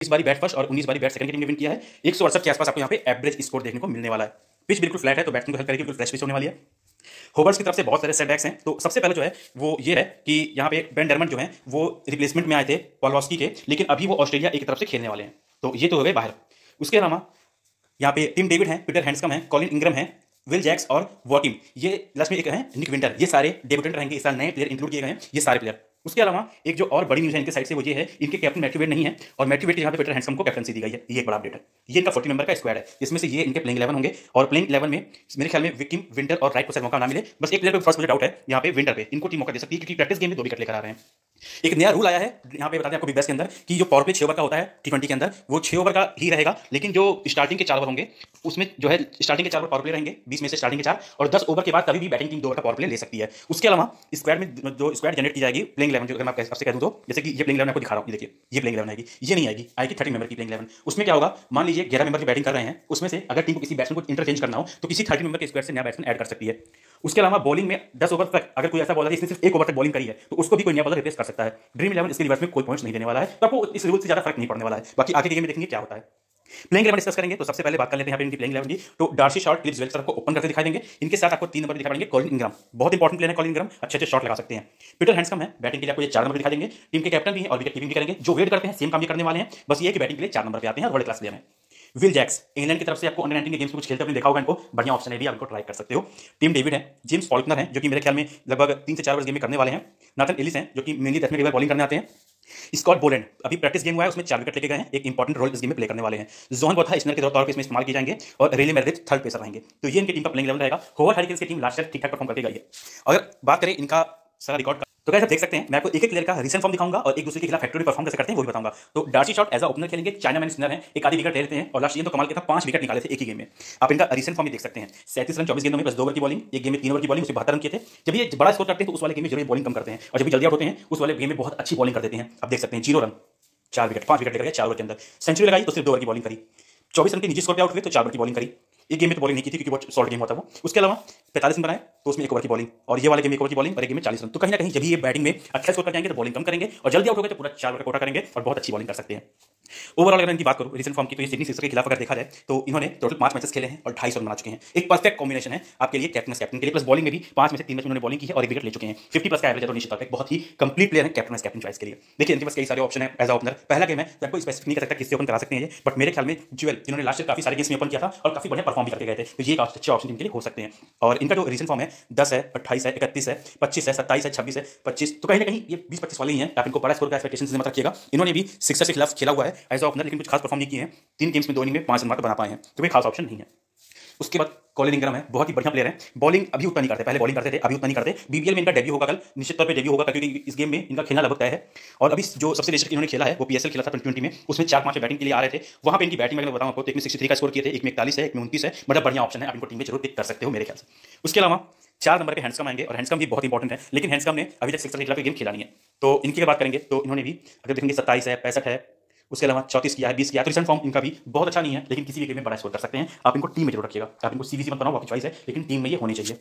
इस बारी bat first और 19 बारी बैट सेकंड की टीम ने विन किया है। 168 के आसपास आपको यहाँ पे एवरेज स्कोर देखने को मिलने वाला है। पिच बिल्कुल फ्लैट है तो बैट्समैन को हेल्प करेगी, बिल्कुल फ्रेश पिच होने वाली है। होवर्स की तरफ से बहुत सारे सेटबैक्स हैं। तो सबसे पहले जो है वो ये है कि यहाँ पे बेन डर्मंड जो है वो रिप्लेसमेंट में आए थे पॉलवॉस्की के, लेकिन अभी वो ऑस्ट्रेलिया एक तरफ से खेलने वाले हैं, तो ये तो हो गए बाहर। उसके अलावा यहाँ पे टिम डेविड है, पीटर हैंड्सकम है, कॉलिन इंग्रम है, विल जैक्स और वॉटिम, ये लास्ट में एक है निक विंटर, ये सारे डेब्यूटेंट रहेंगे, इस साल नए प्लेयर इंक्लूड किए गए हैं ये सारे प्लेयर। उसके अलावा एक जो और बड़ी न्यूज़ है इनके साइड से वो ये है, इनके कैप्टन मैथ्यू वेड नहीं है और मैथ्यू वेड के यहाँ पे पीटर हैंड्सकम को कैप्टनसी दी गई है, ये एक बड़ा अपडेट है। ये इनका 40 मेंबर का स्क्वाड है, जिसमें से ये इनके प्लेइंग 11 होंगे और प्लेइंग 11 में मेरे ख्याल में विकिम, विंटर और राइट को शायद मौका ना मिले। बस एक प्लेयर पे फर्स्ट मुझे डाउट है यहाँ पे विंटर पे, इनको टीम मौका दे सकती है क्योंकि प्रैक्टिस गेम में 2 विकेट लेकर आ रहे हैं। एक नया रूल आया है यहाँ पे बता दें आपको बिग बैश के अंदर कि जो पावर प्ले 6 ओवर का होता है टी20 के अंदर, वो 6 ओवर का ही रहेगा, लेकिन जो स्टार्टिंग के 4 ओवर होंगे उसमें जो है स्टार्टिंग के 4 ओवर पावर प्ले रहेंगे, 20 में से स्टार्टिंग के 4, और 10 ओवर के बाद कभी भी बैटिंग टीम 2 ओवर का पावर प्ले ले सकती है। उसके अलावा स्क्वाड में जो स्क्वाड जनरेट की जाएगी प्लेइंग 11, जो अगर मैं आपसे कह दूं तो जैसे कि ये प्लेइंग 11 आपको दिखा रहा हूं, ये देखिए ये प्लेइंग 11 आएगी, ये नहीं आएगी 30 मेंबर की प्लेइंग 11। उसमें क्या होगा, मान लीजिए 11 मेंबर की बैटिंग कर रहे हैं, उसमें से अगर टीम को किसी बैट्समैन को इंटरचेंज करना हो तो किसी 30 मेंबर के स्क्वाड से नया बैट्समैन ऐड कर सकती है। उसके अलावा बॉलिंग में 10 ओवर तक अगर कोई ऐसा बॉलर है जिसने सिर्फ 1 ओवर तक बॉलिंग करी है तो उसको भी कोई नया बॉलर रिप्लेस कर सकता है। ड्रीम 11 इसके रिवर्स में कोई पॉइंट्स नहीं देने वाला है, तो आपको इस रूल से ज्यादा फर्क नहीं पड़ने वाला है। बाकी आगे के गेम में देखेंगे क्या होता है। प्लेइंग 11 डिस्कस करेंगे तो सबसे पहले बात कर लेते हैं यहाँ पे इनकी प्लेइंग 11 की। तो डार्सी शॉट, क्लिप्स वेल्स आपको ओपन करके दिखाई देंगे। इनके साथ आपको 3 नंबर दिखाई देंगे कॉलिन इंग्रम, बहुत इंपॉर्टेंट प्लेयर है कॉलिन इंग्रम, अच्छे शॉट लगा सकते हैं। पीटर हैंड्सकम है, बैटिंग के लिए आपको ये 4 नंबर दिखाई देंगे, टीम के कैप्टन भी हैं और विकेट कीपिंग भी करेंगे, जो वेट करते हैं सेम काम भी करने वाले हैं, बस ये है कि बैटिंग के लिए 4 नंबर पे आते हैं और वर्ल्ड क्लास प्लेयर हैं। विल जैक्स इंग्लैंड की तरफ से आपको अंडर 19 के गेम्स में कुछ खेलते हुए देखा होगा, इनको बढ़िया ऑप्शन है, भी आप इनको ट्राई कर सकते हो। टीम डेविड है, जेम्स फॉल्कनर है जो कि मेरे ख्याल में लगभग 3 से 4 ओवर गेम में करने वाले हैं, नाथन एलिस हैं जो कि मेनली टेस्ट में कई बार बॉलिंग करने आते हैं, स्कॉट बोलैंड अभी प्रैक्टिस गेम हुआ है उसमें 4 विकेट लेके गए हैं, एक इंपॉर्टेंट रोल इस गेम में प्ले करने वाले हैं। जोहन बोथा स्पिनर के तौर पर इसमें इस्तेमाल किए जाएंगे और रेले मेरेदिथ थर्ड पेसर रहेंगे। तो ये इनकी टीम का प्लेइंग 11 रहेगा। होवर हैरिकेन्स की टीम लास्ट ईयर ठीक ठाक परफॉर्म करके गई है। अगर बात करें इनका सारा रिकॉर्ड, तो कैसे आप देख सकते हैं, मैं आपको एक एक प्लेयर का रिसेंट फॉर्म दिखाऊंगा और एक दूसरे के खिलाफ फैक्टरी परफॉर्म कैसे करते हैं वो भी बताऊंगा। तो Darcy Short as a opener खेलेंगे, चाइनामैन स्पिनर हैं, एक आधी विकेट ले लेते हैं और लास्ट ईयर तो कमाल के था 5 विकेट निकाले थे एक ही गेम में। आप इनका रिसेंट फॉर्म भी देख सकते हैं, 37 रन 24 गेंदों में, बस 2 ओवर की बॉलिंग, एक गेम में 3 ओवर की बॉलिंग, उसमें 72 रन किए थे। जब ये बड़ा स्कोर करते हैं तो उस वाले गेम में जरूर बॉलिंग कम करते हैं और जब जल्दी आउट होते हैं उस वाले गेम में बहुत अच्छी बॉलिंग कर देते हैं। आप देख सकते हैं 0 रन 4 विकेट, 5 विकेट लेकर 4 ओवर के अंदर सेंचुरी लगाई तो सिर्फ 2 ओवर की बॉलिंग करी, 24 रन के निजी स्कोर पे आउट हुए तो 4 ओवर की बॉलिंग करी। एक गेम में तो बॉलिंग नहीं की थी क्योंकि बहुत शॉर्ट गेम होता वो। उसके अलावा 45 रन बनाए तो उसमें 1 ओवर की बॉलिंग, और ये वाले गेम में 1 ओवर की बॉलिंग और एक गेम में 40 रन। तो कहीं ना कहीं जब ये बैटिंग में अच्छा स्कोर कर जाएंगे तो बॉलिंग कम करेंगे और जल्दी आउट हो गए तो पूरा 4 ओवर का कोटा करेंगे और बहुत अच्छी बॉलिंग कर सकते हैं। ओवरऑल अगर इनकी बात करूं रिसेंट फॉर्म की, तो ये सिडनी सिक्सर्स के खिलाफ अगर देखा जाए तो इन्होंने टोटल 5 मैचेस खेले हैं और 250 रन बना चुके हैं। एक परफेक्ट कॉम्बिनेशन है आपके लिए कैप्टन के लिए, प्लस बॉलिंग में भी 5 में से 3 मैच में उन्होंने बॉलिंग की है और 1 विकेट ले चुके हैं। 50 प्लस का एवरेज है, तो निश्चित तौर पे बहुत ही कंप्लीट प्लेयर है कैप्टन चॉइस के लिए। देखिए इनके पास कई सारे ऑप्शन है एज अ ओपनर। पहला गेम है तो आपको स्पेसिफिक नहीं कर सकता किससे ओपन करा सकते हैं ये, बट मेरे ख्याल में ज्वेल जिन्होंने लास्ट ईयर काफी सारे गेम्स में ओपन किया था और काफी बढ़िया परफॉर्म भी करके गए थे, तो ये एक अच्छे ऑप्शन इनके लिए हो सकते हैं। और इनका जो रिसेंट फॉर्म है 10 है, 28 है, 31 है, 25 है, 27 है, 26 है, 25, तो कहीं ना कहीं ये 20-25 वाले ही हैं। आप इनको बड़ा स्कोर का एक्सपेक्टेशन से मत रखिएगा। इन्होंने भी सिक्सर्स के खिलाफ खेला हुआ है एज अ ओपनर, लेकिन कुछ खास परफॉर्म नहीं किए हैं। 3 गेम्स में 2 इनिंग में 5 रन मात्र बना पाए हैं, तो कोई खास ऑप्शन नहीं है। उसके बाद कॉलिन इंग्रम है, बहुत ही बढ़िया प्लेयर है, बॉलिंग अभी उतना नहीं करते, पहले बॉलिंग करते थे अभी उतना नहीं करते। बीबीएल में इनका डेब्यू होगा कल, निश्चित तौर पे डेब्यू होगा क्योंकि इस गेम में इनका खेलना लगभग तय है। और अभी जो सबसे लेटेस्ट इन्होंने खेला है वो पीएसएल खेला था 2020 में, उसमें 4-5 बैटिंग के लिए आ रहे थे। वहां पे इनकी बैटिंग में बताऊं आपको तो एक में 63 का स्कोर किए थे, एक में 41 है, एक में 29 है, बड़ा बढ़िया ऑप्शन है, आप इनको टीम में जरूर पिक कर सकते हो मेरे ख्याल से। उसके अलावा 4 नंबर पे हैंड्सकम आएंगे और हैंड्सकम भी बहुत इंपॉर्टेंट है, लेकिन हैंड्सकम ने अभी तक सिक्सर के खिलाफ गेम खेला नहीं है। तो इनकी बात करेंगे तो इन्होंने भी अगर देखेंगे 27 है, 65 है, उसके अलावा 34 किया है, 20 किया है, तो रिसेंट फॉर्म इनका भी बहुत अच्छा नहीं है, लेकिन किसी भी गेम में बड़ा स्कोर कर सकते हैं। आप इनको टीम में जरूर रखिएगा, आप इनको सीवीसी मत बनाओ, आपकी चॉइस है, लेकिन टीम में ये होनी चाहिए।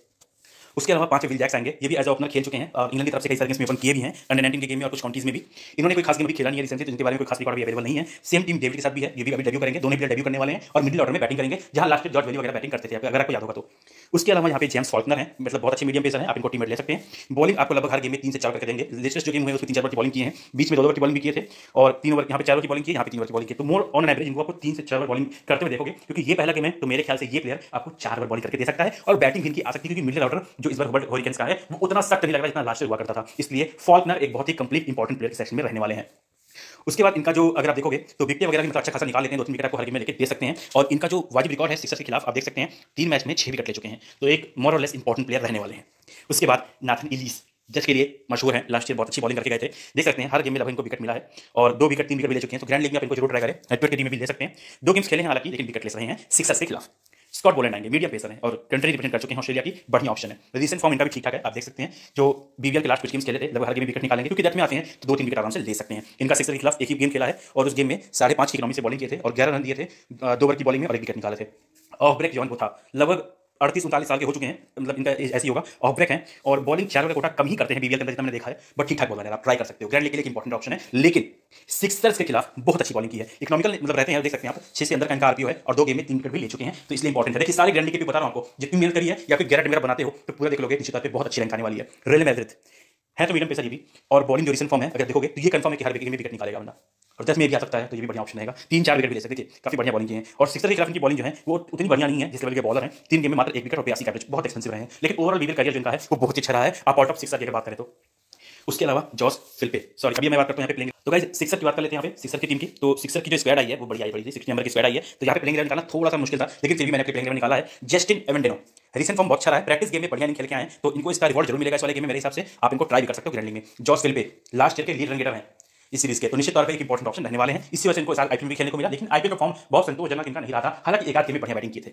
उसके अलावा 5 विल जैक्स आएंगे, ये भी एज ओपनर खेल चुके हैं और इंग्लैंड की तरफ से कई सारे गेम्स में ओपन किए भी हैं, अंडर 19 के गेम में और कुछ काउंटीज में भी। इन्होंने कोई खास गेम भी खेला नहीं है रिसेंटली, तो इनके बारे में कोई खास रिकॉर्ड भी अवेलेबल नहीं है। सेम टीम डेविड के साथ भी है, ये भी अभी डेब्यू करेंगे, दोनों प्लेयर डेब्यू करने वाले हैं और मिडिल ऑर्डर में बैटिंग करेंगे, जहां लास्ट जॉर्ज वेली वगैरह बैटिंग करते थे, अगर आपको याद होगा तो। उसके अलावा यहाँ पे जेम्स फॉल्कनर है, मतलब बहुत अच्छे मीडियम पेसर है, आप इनको टीम में ले सकते हैं। बॉलिंग आपको लगभग हर गेम में 3 से 4 करके देंगे, लेटेस्ट जो गेम हुए उसमें 3-4 ओवर की बॉलिंग की है, बीच में 2 ओवर की बॉलिंग भी किए थे और 3 ओवर यहाँ पे 4 ओवर की बॉलिंग की, यहाँ पे 3 ओवर की बॉलिंग की, तो मोर ऑन एवरेज इनको आपको 3 से 4 ओवर बॉलिंग करते हुए देखोगे, क्योंकि ये पहला गेम है तो मेरे ख्याल से ये प्लेयर आपको 4 ओवर बॉलिंग करके दे सकता है और बैटिंग भी इनकी आ सकती है, क्योंकि मिडिल ऑर्डर जो इस बार हर्बर्ट हरिकेन्स का है वो उतना सख्त नहीं लग रहा जितना लास्ट ईयर हुआ करता था, इसलिए फॉल्कनर एक बहुत ही कंप्लीट इंपॉर्टेंट प्लेयर के सेक्शन में रहने वाले हैं। उसके बाद इनका जो अगर आप देखोगे तो विकेट वगैरह भी मतलब अच्छा खासा निकाल लेते हैं, 2-3 विकेट आपको हर गेम में लेके दे सकते हैं और इनका जो वाजिब रिकॉर्ड है सिक्सर्स के खिलाफ आप देख सकते हैं 3 मैच में 6 विकेट ले चुके हैं, तो एक मोर और लेस इंपॉर्टेंट प्लेयर रहने वाले हैं। उसके बाद नाथन एलिस जज के लिए मशहूर है, लास्ट ईयर बहुत अच्छी बॉलिंग करके गए थे, देख सकते हैं हर गेम में लगभग इनको विकेट मिला है और 2 विकेट 3 विकेट भी ले चुके हैं, तो ग्रैंड लीग में आप इनको जरूर ट्राई करें, हेडटू हेड टीम में भी ले सकते हैं। 2 गेम्स खेले हैं हालांकि, लेकिन विकेट ले रहे हैं सिक्सर्स के खिलाफ। स्कॉट बोलैंड आएंगे, मीडियम पेसर हैं और कंट्री रिप्रेजेंट कर चुके हैं ऑस्ट्रेलिया की, बढ़िया ऑप्शन है। रिसेंट फॉर्म इनका भी ठीक ठाक है, आप देख सकते हैं जो बीबीएल के लास्ट कुछ गेम्स खेले थे लगभग हर गेम में विकेट निकालेंगे, क्योंकि डेथ में आते हैं तो 2-3 विकेट आराम से ले सकते हैं। इनका सिक्सर के खिलाफ एक ही गेम खेला है और उस गेम में 5.5 की इकोनॉमी से बॉलिंग किए थे और 11 रन दिए थे, 2 ओवर की बॉलिंग में और 1 विकेट निकाले थे। ऑफ ब्रेक जॉन बोथा लगभग 38-39 साल के हो चुके हैं, मतलब इनका एज ऐसी होगा, ऑफ ब्रेक है और बॉलिंग 4 का कोटा कम ही करते हैं बीबीएल के अंदर जितना मैंने देखा है, बट ठीक ठाक बॉलर है, आप ट्राई कर सकते हो। ग्रैंड लीग के लिए एक इंपॉर्टेंट ऑप्शन है, लेकिन सिक्सर्स के खिलाफ बहुत अच्छी बॉलिंग की है, इकोनॉमिकल मतलब रहते हैं, देख सकते हैं आप 6 से अंदर का इनका आरपीओ है और 2 गेम में 3 विकेट भी ले चुके हैं, तो इसलिए इंपॉर्टेंट है। देखिए सारे ग्रैंड लीग के भी बता रहा हूं आपको, जितनी मेहनत करी है या फिर गैरेट मेरा बनाते हो तो पूरा देख लोगे, निश्चित तौर पे बहुत अच्छी रैंक आने वाली है। रेले मैड्रिड है तो मीडियम पेसर ये भी, और बॉलिंग जो रिसेंट फॉर्म है अगर देखोगे तो ये कंफर्म है कि हर विकेट में विकेट निकालेगा बंदा, और 10 में भी आ सकता है, तो ये भी बढ़िया ऑप्शन रहेगा। 3-4 विकेट भी ले सकते थे, काफी बढ़िया बॉलिंग की है। और सिक्सर के खिलाफ इनकी बॉलिंग जो है वो उतनी बढ़िया नहीं है जिस लेवल के बॉलर हैं, 3 गेम में मात्र 1 विकेट और 82 का एवरेज, बहुत एक्सपेंसिव रहे हैं, लेकिन ओवरऑल बीबीएल करियर जो इनका है वो बहुत अच्छा रहा है, आप आउट ऑफ सिक्सर की बात करें तो। उसके अलावा जॉस फिल्पे, सॉरी अभी मैं बात करता हूं यहाँ पे प्लेइंग, तो गाइस सिक्सर की बात कर लेते हैं यहाँ पे, सिक्सर की टीम की। तो सिक्सर की जो स्क्वाड आई है वो बढ़िया आई, बड़ी 60 नंबर की स्क्वाड आई है, तो यहाँ पे प्लेइंग 11 निकालना थोड़ा सा मुश्किल था, लेकिन फिर भी मैंने अपने प्लेइंग 11 निकाला है। जस्टिन एवेंडेनो रिसेंट फॉर्म बहुत अच्छा रहा है, प्रैक्टिस गेम में बढ़िया नहीं खेल के आए हैं, तो इनको इसका रिवॉर्ड जरूर मिलेगा इस वाले गेम में, मेरे हिसाब से आप इनको ट्राई भी कर सकते हो ग्रैंड लीग में। जॉस फिल्पे लास्ट ईयर के लीड रन गेटर हैं इस सीरीज के, तो निश्चित तौर पे एक इंपॉर्टेंट ऑप्शन रहने वाले हैं, इसी वजह से इनको साल आईपीएल भी खेलने को मिला, लेकिन आईपीएल का फॉर्म बहुत संतोषजनक इनका नहीं रहा था, हालांकि एक आध गेम में बढ़िया बैटिंग किए थे।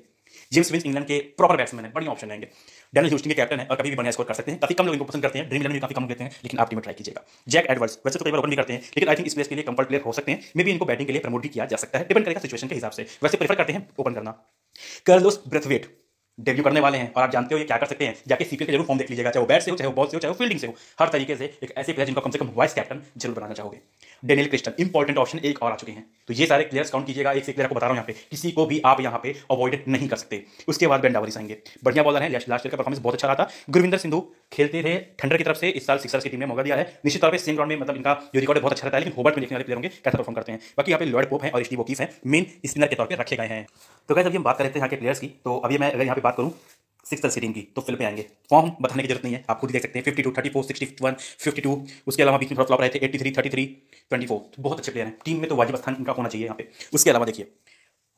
जेम्स विंस इंग्लैंड के प्रॉपर बैट्समैन है, बढ़िया ऑप्शन रहेंगे। डैनियल ह्यूस्टन के कैप्टन है और कभी भी बढ़िया स्कोर कर सकते हैं, काफी कम लोग इनको पसंद करते हैं, ड्रीम इलेवन में काफी कम देते हैं, लेकिन आप टीम में ट्राई कीजिएगा। जैक एडवर्ड्स वैसे तो कई बार ओपन भी करते हैं, लेकिन आई थिंक इस प्लेस के लिए कंफर्ट प्लेयर हो सकते हैं, मे भी इनको बैटिंग के लिए प्रमोट भी किया जा सकता है, डिपेंड करेगा सिचुएशन के हिसाब से, वैसे प्रेफर करते हैं ओपन करना। कार्लोस ब्रेथवेट डेब्यू करने वाले हैं और आप जानते हो ये क्या कर सकते हैं, जाके सीपीएल के जरूर फॉर्म देख लीजिएगा, चाहे वो बैट से हो, चाहे वो बॉल से हो, चाहे वो फील्डिंग से हो, हर तरीके से एक ऐसे प्लेयर जिनको कम से कम वाइस कैप्टन जरूर बनाना चाहोगे। डेनियल क्रिस्टन इंपॉर्टेंट ऑप्शन एक और आ चुके हैं, तो ये सारे प्लेयर्स काउंट कीजिएगा, एक से प्लेयर को बता रहा हूं यहाँ पे, किसी को भी आप यहाँ पे अवॉइड नहीं कर सकते। उसके बाद बेन डावरिस आएंगे, बढ़िया बॉलर है, लास्ट ईयर का परफॉर्मेंस बहुत अच्छा रहा था। गुरविंदर सिंधु खेलते थे थंडर की तरफ से, इस साल सिक्सर्स की टीम ने मौका दिया है, निश्चित तौर पे सेम ग्राउंड में मतलब इनका जो रिकॉर्ड है बहुत अच्छा रहता है, लेकिन होबर्ट में देखने वाले प्लेयर होंगे कैसा परफॉर्म करते हैं। बाकी यहाँ पे लॉयड पोप है और स्टीव ओकीफ है मेन स्पिनर के तौर पर रखे गए हैं। तो गाइस अभी हम बात कर रहे थे यहाँ के प्लेयर्स की, तो अभी मैं अगर यहाँ पे बात करूँ सिक्सर्स की टीम की, तो फिल पे आएंगे, फॉर्म बताने की जरूरत नहीं है, आप खुद ही देख सकते हैं, 52, 34, 61, 52, उसके अलावा बीच में थोड़ा फ्लॉप रहे थे 83, 33, 24, तो बहुत अच्छे प्लेयर हैं, टीम में तो वाजिब स्थान इनका होना चाहिए यहाँ पे। उसके अलावा देखिए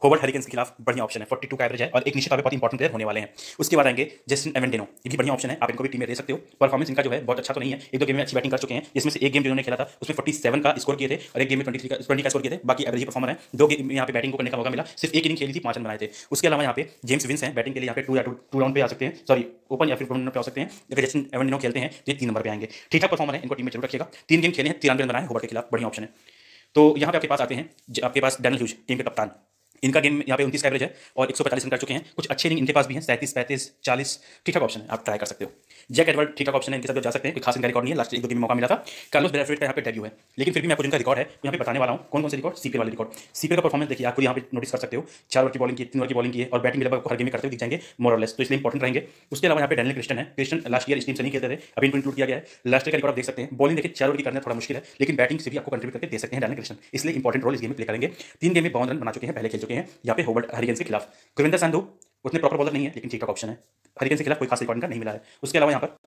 होबर्ट हरिकेन्स के खिलाफ बढ़िया ऑप्शन है, 42 का एवरेज है और एक निश्चित तौर पे बहुत इंपॉर्टेंट प्लेयर होने वाले हैं। उसके बाद आएंगे जस्टिन एवेंडेनो, ये भी बढ़िया ऑप्शन है, आप इनको भी टीम में दे सकते हो। परफॉर्मेंस इनका जो है बहुत अच्छा तो नहीं है, एक दो गेम में अच्छी बैटिंग कर चुके हैं, जिसमें से एक गेम जिन्होंने खेला था उसमें 47 का स्कोर किए थे और एक गेम में 20 का स्कोर किए थे, बाकी एवरेज परफॉर्मर है। 2 गेम यहाँ पे बैटिंग को करने का मौका मिला, सिर्फ एक इनिंग खेली थी, 5 रन बनाए थे। उसके अलावा यहाँ पे जेम्स विंस हैं, बैटिंग के लिए यहाँ पे 2 राउंड पे आ सकते हैं, सॉरी ओपन या फिर टूर्नामेंट पे आ सकते हैं। अगर जस्टिन एवेंडेनो खेलते हैं तो ये 3 नंबर पे आएंगे, ठीक ठाक परफॉर्मर है, इनको टीम में जरूर रखिएगा। 3 गेम खेले हैं, 93 रन बनाए होबर्ट के खिलाफ, बढ़िया ऑप्शन है। तो यहाँ पे आपके पास आते हैं, आपके पास डैनियल ह्यूज टीम के कप्तान, इनका गेम यहाँ पे 29 का एवरेज है और 145 रन कर चुके हैं, कुछ अच्छे इनिंग इनके पास भी हैं, 37, 35, 40, ठीक ठाक ऑप्शन है, आप ट्राई कर सकते हो। जैक एडवर्ड ठीक ठाक ऑप्शन है, इनके साथ जा सकते हैं, कोई खास इनका रिकॉर्ड नहीं है, लास्ट 1-2 गेम में मौका मिला था। कार्लोस ब्रेथवेट का यहाँ पे डेब्यू है, लेकिन फिर भी मैं आपको जिनका रिकॉर्ड है यहाँ पे बताने वाला हूँ, कौन कौन से रिकॉर्ड, सीपीएल वाले रिकॉर्ड। सीपीएल का परफॉर्मेंस देखिए, आपको यहाँ पे नोटिस कर सकते हो, 4 ओवर की बॉलिंग की, 3 ओवर की बॉलिंग की है और बैटिंग लगभग हर गेम में करते हुए दिख जाएंगे मोर और लेस, तो इसलिए इंपॉर्टेंट रहेंगे। उसके अलावा यहाँ पे डैनियल क्रिस्टन है, क्रिस्टन लास्ट ईयर इस टीम से नहीं खेलते थे, अभी इनको इंक्लूड किया गया है। लास्ट ईयर का रिकॉर्ड आप देख सकते हैं, बॉलिंग देखिए 4 ओवर की करना थोड़ा मुश्किल है, लेकिन बैटिंग से भी आपको कंट्रीब्यूट करके दे सकते हैं डैनियल क्रिस्टन, इसलिए इंपॉर्टेंट रोल इस गेम में प्ले करेंगे। 3 गेम में 52 रन बना चुके हैं, पहले खेल चुके हैं यहाँ पे होबर्ट हरिकेन्स के खिलाफ। गुरविंदर संधू उतने प्रॉपर बॉलर नहीं है, लेकिन ठीक ठाक ऑप्शन है, हरिकेन्स के खिलाफ कोई खास रिकॉर्ड का नहीं मिला है। उसके अलावा यहाँ पर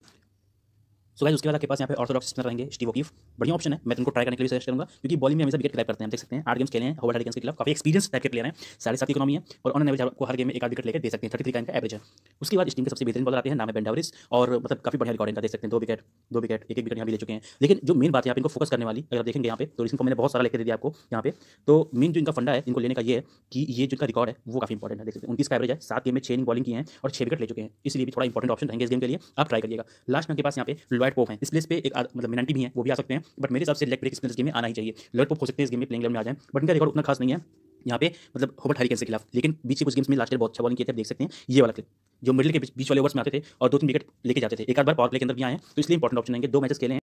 सो गाइस उसके बाद आपके पास यहाँ पे ऑर्थोडॉक्स स्पिनर रहेंगे, स्टीव ओकीफ, बढ़िया ऑप्शन है, मैं तुमको ट्राई करने के लिए सजेस्ट करूंगा, क्योंकि बॉलिंग में हमेशा विकेट क्लैप करते हैं, देख सकते हैं 8 गेम्स खेले हैं होबर्ट हरिकेन्स के खिलाफ, काफी एक्सपीरियंस टाइप के प्लेयर हैं, 7.5 की इकोनॉमी है और ऑन एन एवरेज आपको हर गेम में एक आध विकेट लेकर दे सकते हैं, 33 का इनका एवरेज है। उसके बाद इस टीम के सबसे बेहतरीन बॉलर आते हैं, नाम है बेन डावरिस, और मतलब काफी बढ़िया रिकॉर्ड इनका देख सकते हैं, 2 विकेट, 2 विकेट, एक विकेट यहाँ भी ले चुके हैं। लेकिन जो मेन बात है यहाँ पे इनको फोकस करने वाली, अगर आप देखेंगे यहाँ पे तो रिसेंट फॉर्म मैंने बहुत सारा लेकर दे दिया आपको यहाँ पे, तो मेन जो इनका फंडा है इनको लेने का ये है कि ये जो इनका रिकॉर्ड है वो काफी इंपॉर्टेंट है, देख सकते हैं 29 का एवरेज है, 7 गेम में 6 इनिंग बॉलिंग की है और 6 विकेट ले चुके हैं, इसलिए भी थोड़ा इंपॉर्टेंट ऑप्शन रहेंगे इस गेम के लिए, आप ट्राई करिएगा। लास्ट में आपके पास यहाँ पे लॉयड पोप है, इस प्लेस पे एक मतलब मिनटी भी है, वो भी आ सकते हैं, बट मेरे हिसाब से लेग ब्रेक स्पिनर्स गेम में आना ही चाहिए। लॉयड पोप हो सकते हैं इस गेम में प्लेइंग 11 में आ जाए, बट इनका रिकॉर्ड उतना खास नहीं है यहाँ पे, मतलब होबर्ट हरिकेन्स के खिलाफ, लेकिन बीच के कुछ गेम्स में लास्ट ईयर बहुत अच्छा बॉलिंग किए थे, देख सकते हैं ये वाला क्लिप, जो मिडिल के बीच वाले ओवर्स में आते थे और 2-3 विकेट लेके जाते थे, एक आध बार पावर प्ले के अंदर भी आए हैं, तो इसलिए इंपॉर्टेंट ऑप्शन रहेंगे। 2 मैचेस खेले हैं